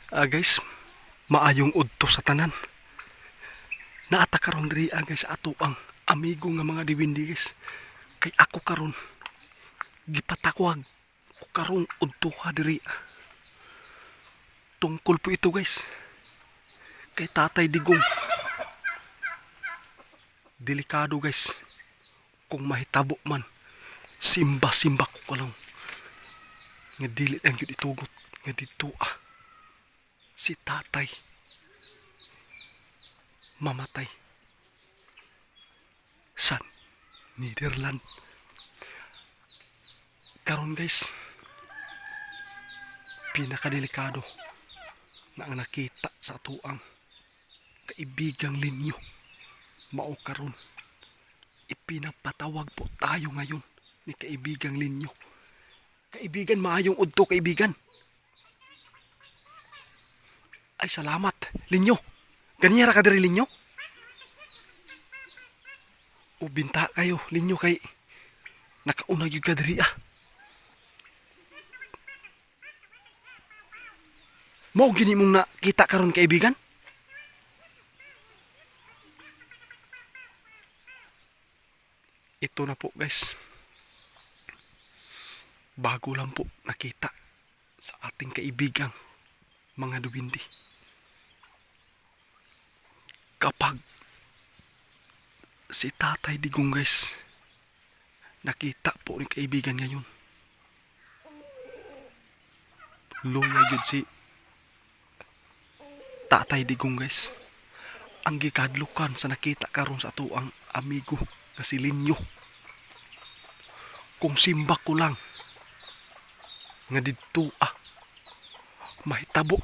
Guys, maayong udto sa tanan. Naata karon diri guys ato ang amigo nga mga diwindi guys. Kay ako karon gipatakwag ko karong udto ha diri. Tungkol po ito guys. Kay Tatay Digong. Delikado guys. Kung mahitabo man, simba-simba ko lang. Nga dili ang yun itugot. Nga dito si tatay mamatay sa Netherlands. Karon guys, pinakadelikado na ang nakita sa atuang kaibigang linyo. Mao karon ipinapatawag po tayo ngayon ni kaibigang linyo. Kaibigan, maayong udto kaibigan. Ay salamat linyo. Ganyan ka diri linyo. O binta kayo linyo kay nakaunag yung kadiri Mao gini mong nakita karon kaibigan? Ito na po guys. Bago lang po nakita sa ating kaibigang mga duwindi. Kapag si Tatay Digong guys, nakita po ni kaibigan ngayon. Luya yun si Tatay Digong guys. Ang gikadlukan sa nakita karon sa ato ang amigo nga si Linyo. Kung simbak ko lang nga dito mahitabo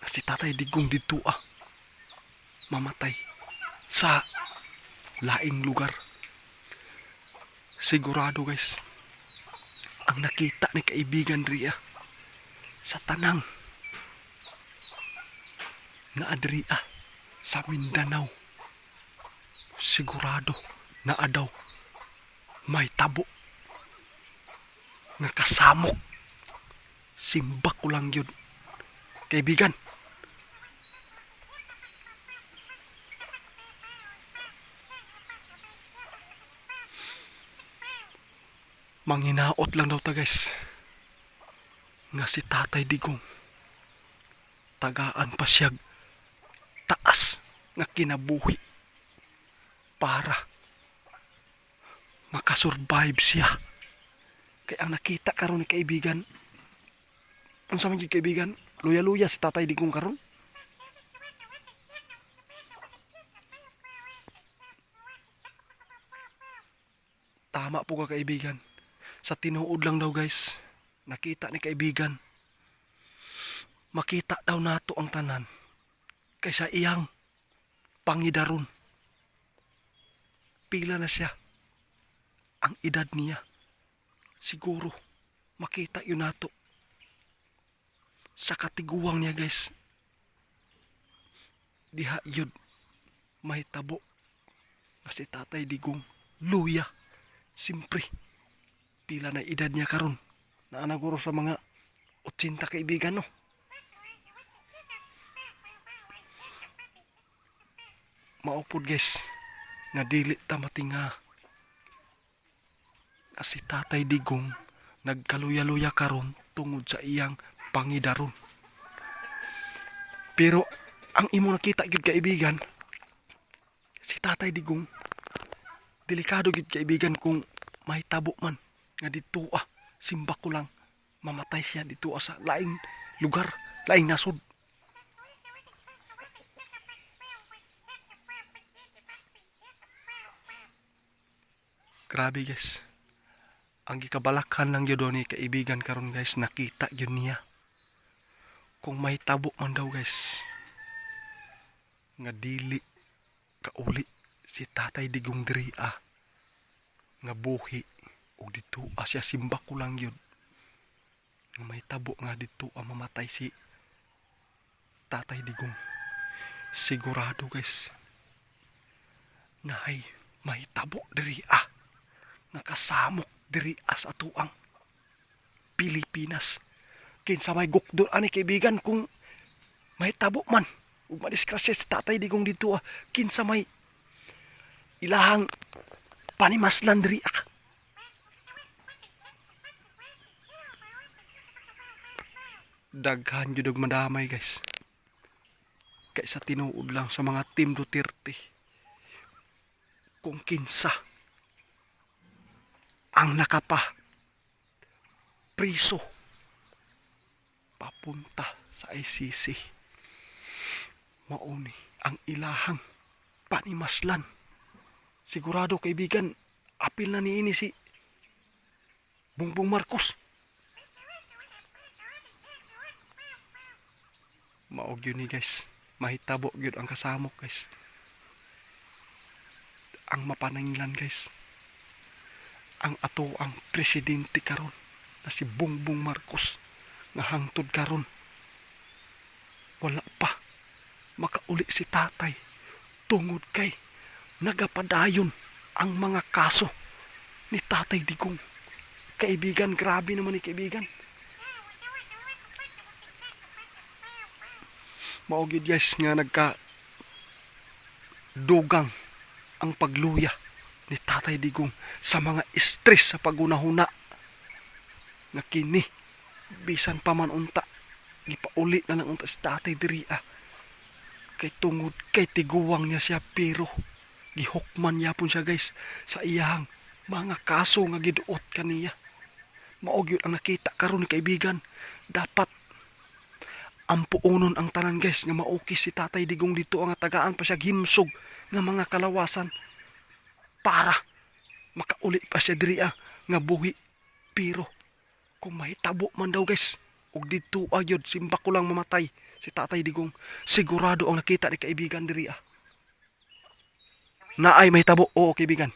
na si Tatay Digong dito mamatay sa laing lugar. Sigurado guys, ang nakita ni kaibigan Ria sa tanang na adria sa Mindanao, sigurado na adaw may tabo nga kasamok. Simbak ko lang yun kaibigan. Manghinaot lang daw ta guys nga si Tatay Digong tagaan pa siyag taas nga kinabuhi para makasurvive siya. Kaya ang nakita karon ni kaibigan, unsa man gyud kaibigan, luya-luya si Tatay Digong karon. Tama po ka kaibigan. Sa tinuod lang daw guys, nakita ni kaibigan, makita daw nato ang tanan kaysa iyang pangidaron. Pila na siya ang edad niya. Siguro makita yun nato sa katiguang niya guys. Diha yun may tabo nga si Tatay Digong. Luya, simpre pila na edad niya karon, na anaguro sa mga 80 kaibigan no. Maupod guys nga dili ta matinga na si Tatay Digong nagkaluya-luya karon tungod sa iyang pangidaron. Pero ang imo nakita gyud kaibigan, si Tatay Digong delikado gyud kaibigan kung mahitabo man nga dito simbak ko lang mamatay siya dito sa laing lugar, laing nasod. Grabe guys. Ang gikabalakhan lang yun ni kaibigan karon guys, nakita yun niya. Kung may tabo man daw guys, nga dili kauli si Tatay Digong diri nga buhi o dito siya simbak ko lang yun. Nga may tabo nga dito mamatay si Tatay Digong. Sigurado guys, na may tabo diri nakasamok diri as atuang Pilipinas. Kinsa may gukdon ani kaibigan kung mahitabo man ug madiskrasya si Tatay Digong dito kinsa may ilahang panimaslan diri Daghan jud og madamay guys. Kay sa tinuod lang sa mga Team Duterte kung kinsa ang nakapa priso papunta sa ICC. Mauni ang ilahang panimaslan. Sigurado kaibigan, apil na niini si Bongbong Marcos. Maog yun ni guys. Mahitabo yun ang kasamok guys. Ang mapananglan guys. Ang ato ang presidente karon na si Bongbong Marcos nga hangtod karon. Wala pa makauli si tatay tungod kay nagapadayon ang mga kaso ni Tatay Digong. Kaibigan, grabe naman ni kaibigan. Maugid guys nga nagka-dugang ang pagluya ni Tatay Digong sa mga stress sa pagunahuna nga kini bisan pa man unta gipauli na lang unta sa tatay diri kay tungod kay tiguwang niya siya pero gihukman yapon siya guys sa iyang mga kaso nga giduot kaniya. Maog yun ang nakita karon ni kaibigan. Dapat ang puunon ang tanan guys nga maukis si Tatay Digong dito ang tagaan pa siya himsog nga mga kalawasan para makauli pa siya diri nga buhi. Pero kung mahitabo man daw guys ug dito agyod simba ko lang mamatay si Tatay Digong, sigurado ang nakita ni kaibigan diri naay mahitabo. Oo kaibigan,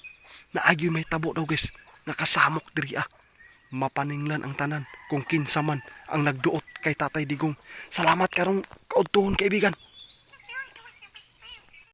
naay mahitabo daw guys nga kasamok diri mapaninglan ang tanan kung kinsa man ang nagduot kay Tatay Digong. Salamat karong kaudtuhon kaibigan.